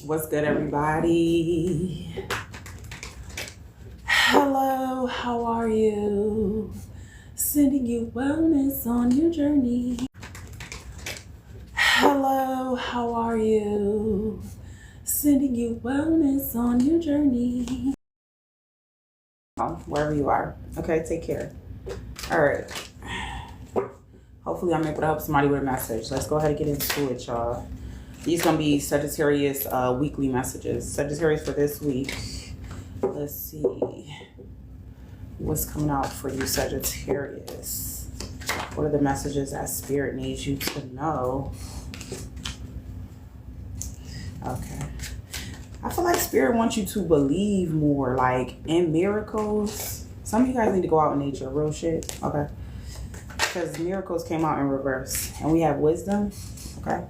What's good, everybody? Hello, how are you? Sending you wellness on your journey. Hello, how are you? Sending you wellness on your journey. Wherever you are. Okay, take care. All right. Hopefully I'm able to help somebody with a message. Let's go ahead and get into it, y'all. These gonna be Sagittarius weekly messages. Sagittarius for this week. Let's see what's coming out for you, Sagittarius. What are the messages that Spirit needs you to know? Okay. I feel like Spirit wants you to believe more, like in miracles. Some of you guys need to go out in nature, real shit. Okay. Because miracles came out in reverse. And we have wisdom. Okay.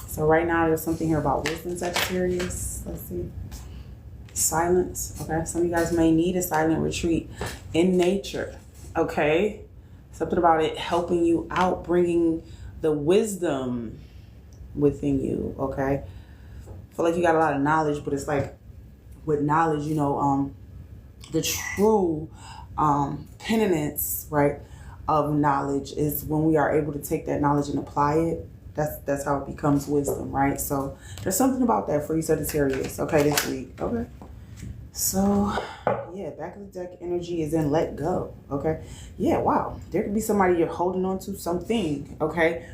So right now there's something here about wisdom, Sagittarius. Let's see. Silence. Okay. Some of you guys may need a silent retreat in nature. Okay. Something about it helping you out, bringing the wisdom within you. Okay. I feel like you got a lot of knowledge, but it's like with knowledge, you know, the true penitence, right, of knowledge is when we are able to take that knowledge and apply it. That's how it becomes wisdom, right? So there's something about that for you, Sagittarius, okay, this week. Okay. So yeah, back of the deck energy is in let go. Okay. Yeah, wow. There could be somebody you're holding on to, something. Okay.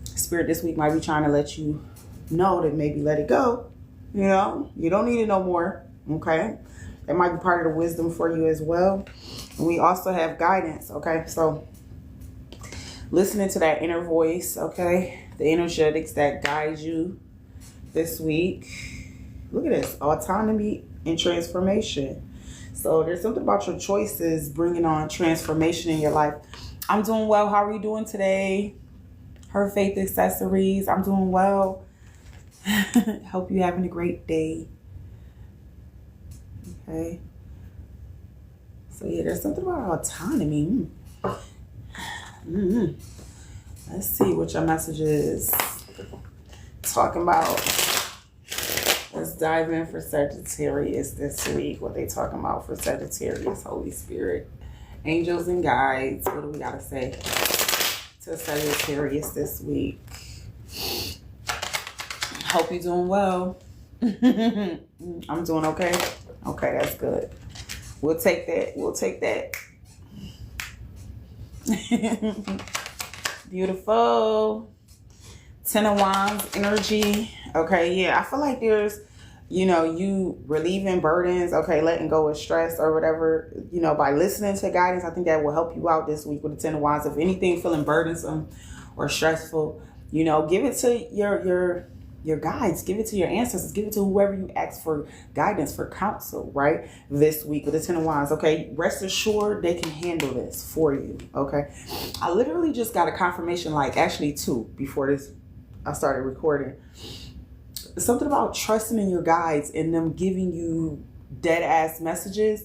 Spirit this week might be trying to let you know that maybe let it go. You know, you don't need it no more. Okay. That might be part of the wisdom for you as well. And we also have guidance. Okay. So listening to that inner voice. Okay. The energetics that guide you this week. Look at this. Autonomy and transformation. So there's something about your choices bringing on transformation in your life. I'm doing well. How are you doing today? Her Faith Accessories. I'm doing well. Hope you're having a great day. Okay. So yeah, there's something about autonomy. Let's see what your message is talking about. Let's dive in for Sagittarius this week. What they talking about for Sagittarius, Holy Spirit, angels and guides. What do we gotta say to Sagittarius this week? Hope you're doing well. I'm doing okay. Okay, that's good. We'll take that. We'll take that. Beautiful. Ten of Wands energy. Okay, yeah. I feel like there's, you know, you relieving burdens. Okay, letting go of stress or whatever. You know, by listening to guidance, I think that will help you out this week with the Ten of Wands. If anything feeling burdensome or stressful, you know, give it to your guides, give it to your ancestors, give it to whoever you ask for guidance, for counsel, right? This week with the Ten of Wands, okay? Rest assured they can handle this for you, okay? I literally just got a confirmation, like actually two, before I started recording. Something about trusting in your guides and them giving you dead ass messages,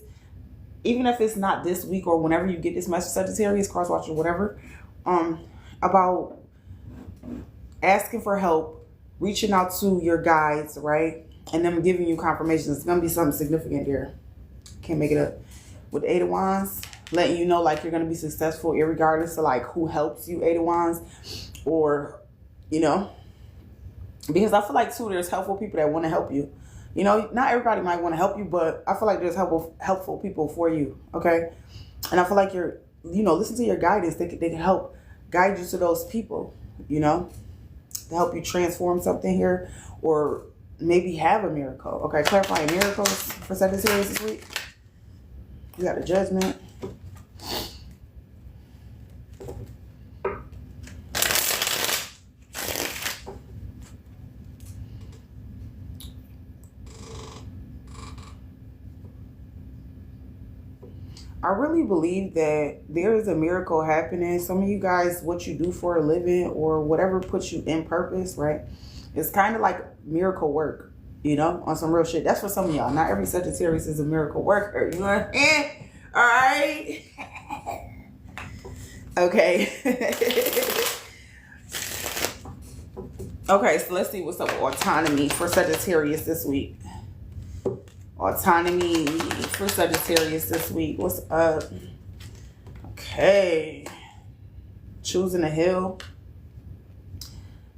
even if it's not this week or whenever you get this message, Sagittarius, cross watch or whatever, about asking for help, reaching out to your guides, right? And them giving you confirmations. It's going to be something significant here. Can't make it up. With the Eight of Wands, letting you know like you're going to be successful irregardless of like who helps you, Eight of Wands, or, you know, because I feel like too, there's helpful people that want to help you. You know, not everybody might want to help you, but I feel like there's helpful people for you, okay? And I feel like you're, you know, listen to your guidance. They can help guide you to those people, you know, to help you transform something here or maybe have a miracle. Okay, clarifying miracles for Sagittarius this week. We got a Judgment. I really believe that there is a miracle happening. Some of you guys, what you do for a living or whatever puts you in purpose, right? It's kind of like miracle work, you know, on some real shit. That's for some of y'all. Not every Sagittarius is a miracle worker. You know what I'm saying? All right. Okay. Okay, so let's see what's up with autonomy for Sagittarius this week. Autonomy for Sagittarius this week. What's up? Okay. Choosing to heal.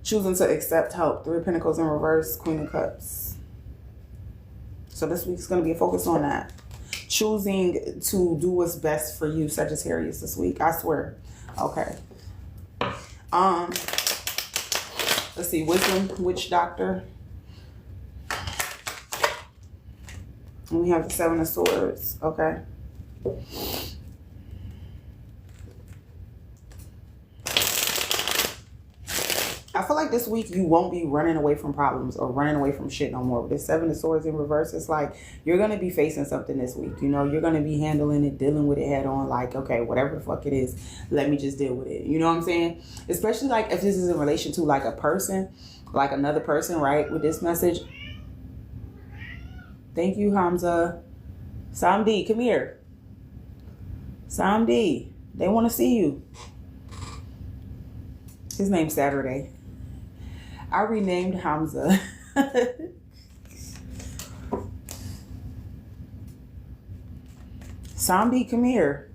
Choosing to accept help. 3 of Pentacles in reverse. Queen of Cups. So this week's going to be a focus on that. Choosing to do what's best for you, Sagittarius, this week. I swear. Okay. Let's see. Wisdom, Witch Doctor. And we have the 7 of Swords. Okay. I feel like this week you won't be running away from problems or running away from shit no more. With the 7 of Swords in reverse, it's like you're going to be facing something this week. You know, you're going to be handling it, dealing with it head on. Like, okay, whatever the fuck it is, let me just deal with it. You know what I'm saying? Especially like if this is in relation to like a person, like another person, right? With this message. Thank you, Hamza. Samdi, come here. Samdi, they want to see you. His name's Saturday. I renamed Hamza. Samdi, come here.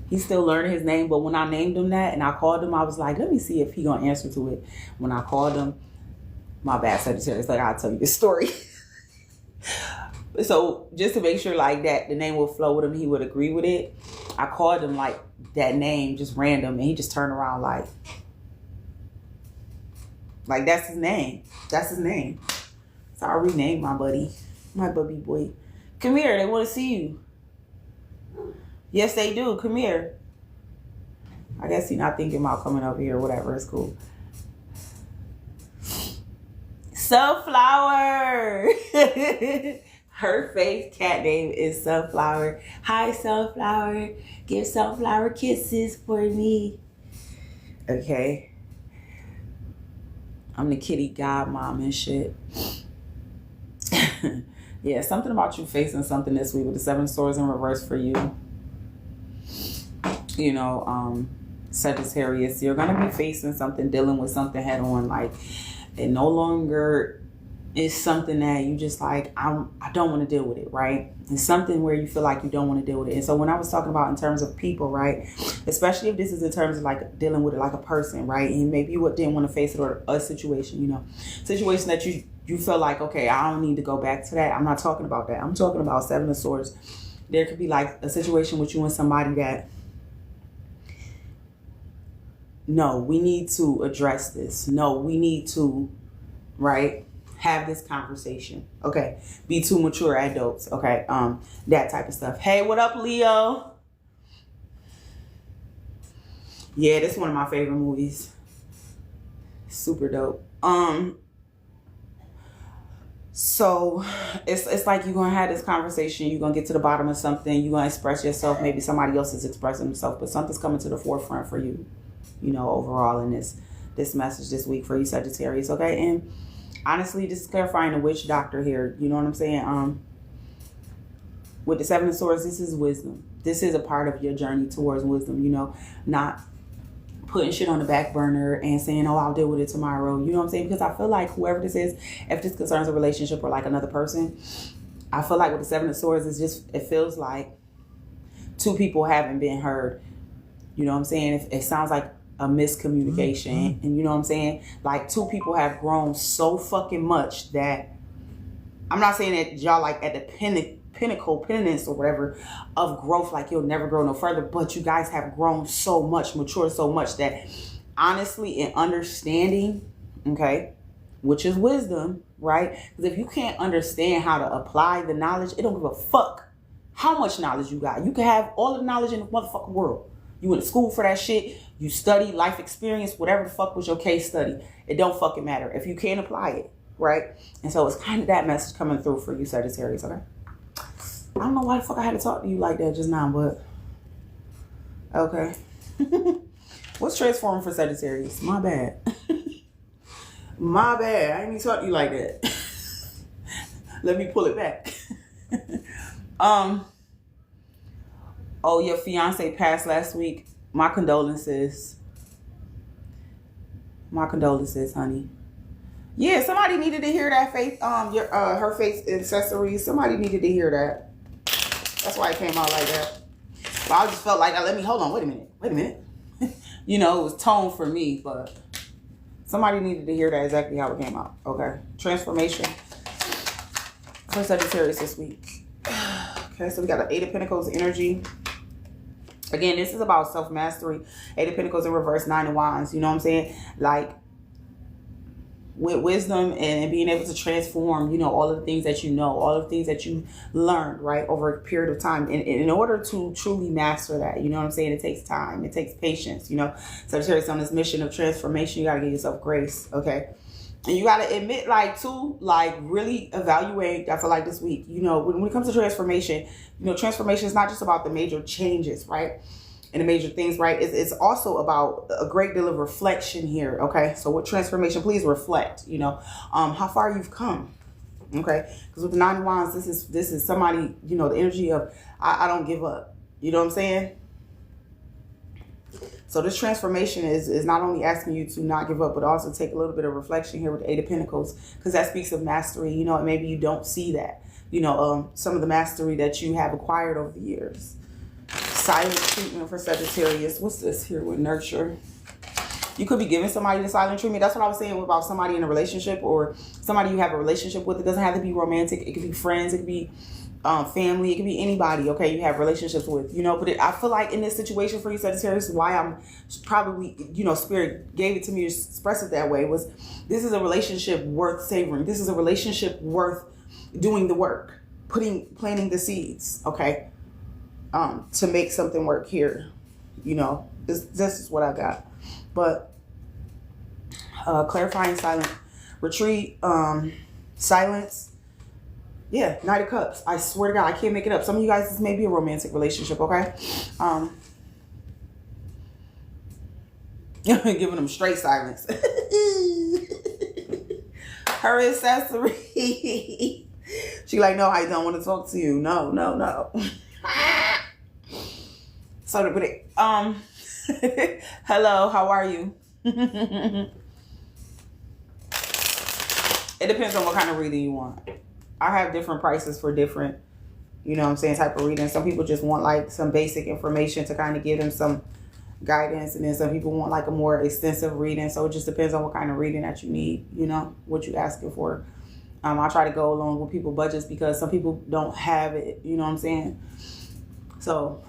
He's still learning his name, but when I named him that and I called him, I was like, let me see if he gonna answer to it. When I called him, my bad, Sagittarius, like I'll tell you this story. So just to make sure like that the name would flow with him, he would agree with it. I called him like that name, just random, and he just turned around like that's his name. That's his name. So I renamed my buddy, my bubby boy. Come here, they want to see you. Yes, they do. Come here. I guess he's not thinking about coming up here or whatever. It's cool. Sunflower. Her face cat name is Sunflower. Hi, Sunflower. Give Sunflower kisses for me. Okay. I'm the kitty godmom and shit. Yeah, something about you facing something this week with the 7 swords in reverse for you. You know, Sagittarius, you're going to be facing something, dealing with something head on. Like, it no longer is something that you just like, I don't want to deal with it, right? It's something where you feel like you don't want to deal with it. And so when I was talking about in terms of people, right, especially if this is in terms of like dealing with it like a person, right, and maybe you didn't want to face it, or a situation, you know, situation that you feel like, okay, I don't need to go back to that. I'm not talking about that. I'm talking about 7 of Swords. There could be like a situation with you and somebody that, no, we need to address this. No, we need to, right, have this conversation. Okay, be 2 mature adults. Okay, that type of stuff. Hey, what up, Leo? Yeah, this is one of my favorite movies. Super dope. So it's like you're gonna have this conversation, you're gonna get to the bottom of something, you're gonna express yourself. Maybe somebody else is expressing themselves, but something's coming to the forefront for you, you know, overall in this message this week for you, Sagittarius. Okay, and honestly, this is clarifying the witch doctor here. You know what I'm saying? With the 7 of Swords, this is wisdom. This is a part of your journey towards wisdom, you know, not putting shit on the back burner and saying, oh, I'll deal with it tomorrow. You know what I'm saying? Because I feel like whoever this is, if this concerns a relationship or like another person, I feel like with the 7 of Swords, it's just, it feels like 2 people haven't been heard. You know what I'm saying? It sounds like a miscommunication. And you know what I'm saying? Like 2 people have grown so fucking much that, I'm not saying that y'all like at the pinnace or whatever of growth, like you'll never grow no further, but you guys have grown so much, matured so much that honestly, in understanding, okay, which is wisdom, right? Because if you can't understand how to apply the knowledge, it don't give a fuck how much knowledge you got. You can have all the knowledge in the motherfucking world. You went to school for that shit. You study, life experience, whatever the fuck was your case study. It don't fucking matter if you can't apply it, right? And so it's kind of that message coming through for you, Sagittarius, okay? I don't know why the fuck I had to talk to you like that just now, but okay. What's transforming for Sagittarius? My bad. My bad. I ain't even talk to you like that. Let me pull it back. Oh, your fiance passed last week. My condolences. My condolences, honey. Yeah, somebody needed to hear that faith, her faith accessories. Somebody needed to hear that. That's why it came out like that. But I just felt like, hold on, wait a minute. You know, it was tone for me, but somebody needed to hear that exactly how it came out. Okay. Transformation for Sagittarius this week. Okay, so we got the Eight of Pentacles energy. Again, this is about self-mastery. Eight of Pentacles in reverse, Nine of Wands. You know what I'm saying? Like, with wisdom and being able to transform, you know, all of the things that you know, all of the things that you learned, right, over a period of time. And in order to truly master that, you know what I'm saying, it takes time. It takes patience, you know. Sagittarius, on this mission of transformation, you got to give yourself grace, okay? And you got to admit, like, too, like, really evaluate, I feel like this week, you know, when it comes to transformation, you know, transformation is not just about the major changes, right? And the major things, right? It's also about a great deal of reflection here, okay? So with transformation, please reflect, you know, how far you've come, okay? Because with the Nine of Wands, this is somebody, you know, the energy of, I don't give up. You know what I'm saying? So this transformation is not only asking you to not give up, but also take a little bit of reflection here with the Eight of Pentacles, because that speaks of mastery, you know, and maybe you don't see that, you know, some of the mastery that you have acquired over the years. Silent treatment for Sagittarius. What's this here with nurture? You could be giving somebody the silent treatment. That's what I was saying about somebody in a relationship or somebody you have a relationship with. It doesn't have to be romantic. It could be friends. It could be family. It could be anybody, okay, you have relationships with, you know. But I feel like in this situation for you, Sagittarius, why I'm probably, you know, Spirit gave it to me to express it that way, was this is a relationship worth savoring. This is a relationship worth doing the work, planting the seeds, okay, to make something work here. You know, this is what I got. But clarifying silent retreat, silence. Yeah, Knight of Cups. I swear to God, I can't make it up. Some of you guys, this may be a romantic relationship, okay? Giving them straight silence. Her accessory. She like, no, I don't want to talk to you. No, no, no. So to put it, hello, how are you? It depends on what kind of reading you want. I have different prices for different, you know what I'm saying, type of reading. Some people just want like some basic information to kind of give them some guidance. And then some people want like a more extensive reading. So it just depends on what kind of reading that you need, you know, what you're asking for. I try to go along with people's budgets because some people don't have it, you know what I'm saying? So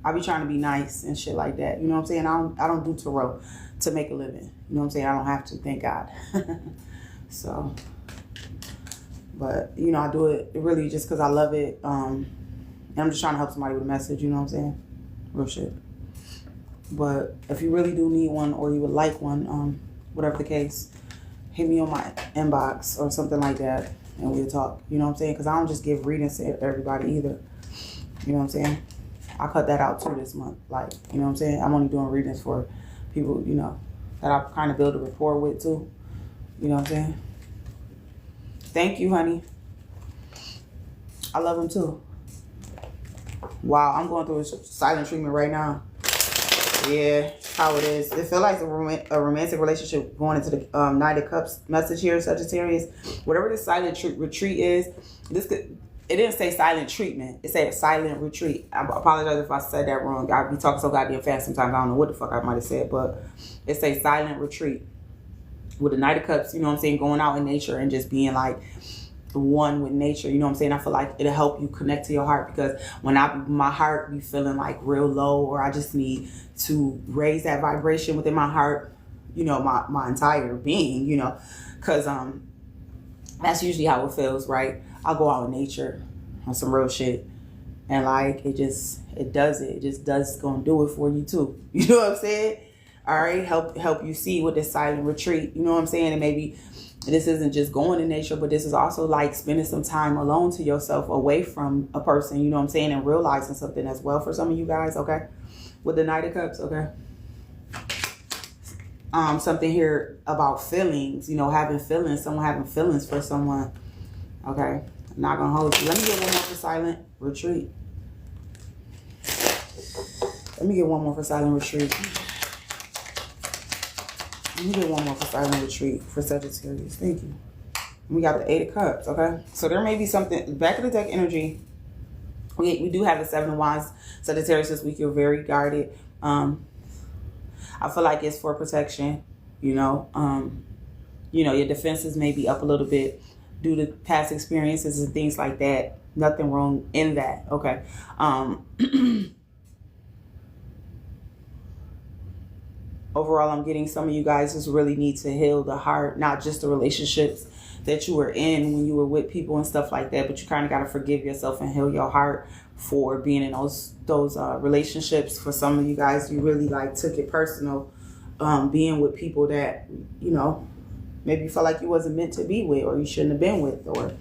I be trying to be nice and shit like that. You know what I'm saying? I don't do tarot to make a living. You know what I'm saying? I don't have to, thank God. So, but, you know, I do it really just because I love it. And I'm just trying to help somebody with a message, you know what I'm saying? Real shit. But if you really do need one or you would like one, whatever the case, hit me on my inbox or something like that and we'll talk. You know what I'm saying? Because I don't just give readings to everybody either. You know what I'm saying? I cut that out too this month. Like, you know what I'm saying? I'm only doing readings for people, you know, that I kind of build a rapport with too. You know what I'm saying? Thank you, honey. I love him too. Wow, I'm going through a silent treatment right now. Yeah, how it is. It feels like a romantic relationship going into the Knight of Cups message here, Sagittarius. Whatever this silent retreat is, it didn't say silent treatment. It said silent retreat. I apologize if I said that wrong. I be talking so goddamn fast sometimes. I don't know what the fuck I might have said, but it says silent retreat. With the Knight of Cups, you know what I'm saying, going out in nature and just being like one with nature, you know what I'm saying? I feel like it'll help you connect to your heart, because when my heart be feeling like real low, or I just need to raise that vibration within my heart, you know, my entire being, you know, because that's usually how it feels, right? I'll go out in nature on some real shit, and like it just gonna do it for you too. You know what I'm saying? All right, help you see with this silent retreat. You know what I'm saying? And maybe this isn't just going in nature, but this is also like spending some time alone to yourself, away from a person, you know what I'm saying, and realizing something as well for some of you guys, okay? With the Knight of Cups, okay? Something here about feelings, you know, having feelings, someone having feelings for someone, okay? I'm not gonna hold you. Let me get one more for silent retreat. Let me get one more for silent retreat. Let me get one more for silent retreat for Sagittarius. Thank you. We got the 8 of Cups, okay? So there may be something, back of the deck energy, we do have the 7 of Wands. Sagittarius this week, you're very guarded. I feel like it's for protection, you know. Your defenses may be up a little bit due to past experiences and things like that. Nothing wrong in that, okay? Overall, I'm getting some of you guys just really need to heal the heart, not just the relationships that you were in when you were with people and stuff like that, but you kind of got to forgive yourself and heal your heart for being in those relationships. For some of you guys, you really like took it personal, being with people that, you know, maybe you felt like you wasn't meant to be with, or you shouldn't have been with, or,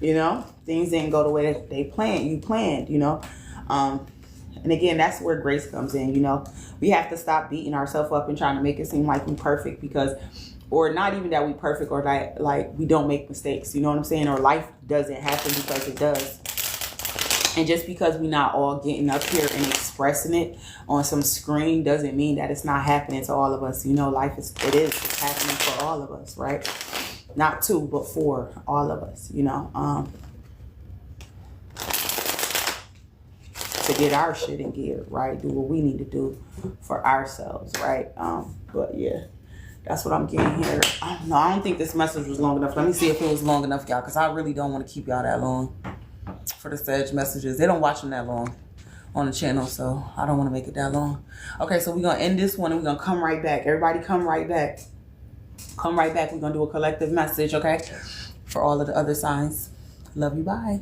you know, things didn't go the way that you planned, you know. And again, that's where grace comes in, you know. We have to stop beating ourselves up and trying to make it seem like we're perfect, because, or not even that we perfect, or that like we don't make mistakes, you know what I'm saying? Or life doesn't happen because it does. And just because we're not all getting up here and expressing it on some screen doesn't mean that it's not happening to all of us. You know, it's happening for all of us, right? Not to, but for all of us, you know. To get our shit in gear, right? Do what we need to do for ourselves, right? But yeah, that's what I'm getting here. I don't think this message was long enough. Let me see if it was long enough, y'all, because I really don't want to keep y'all that long for the Sag messages. They don't watch them that long on the channel, so I don't want to make it that long. Okay, so we're going to end this one and we're going to come right back. Everybody come right back. Come right back. We're going to do a collective message, okay? For all of the other signs. Love you. Bye.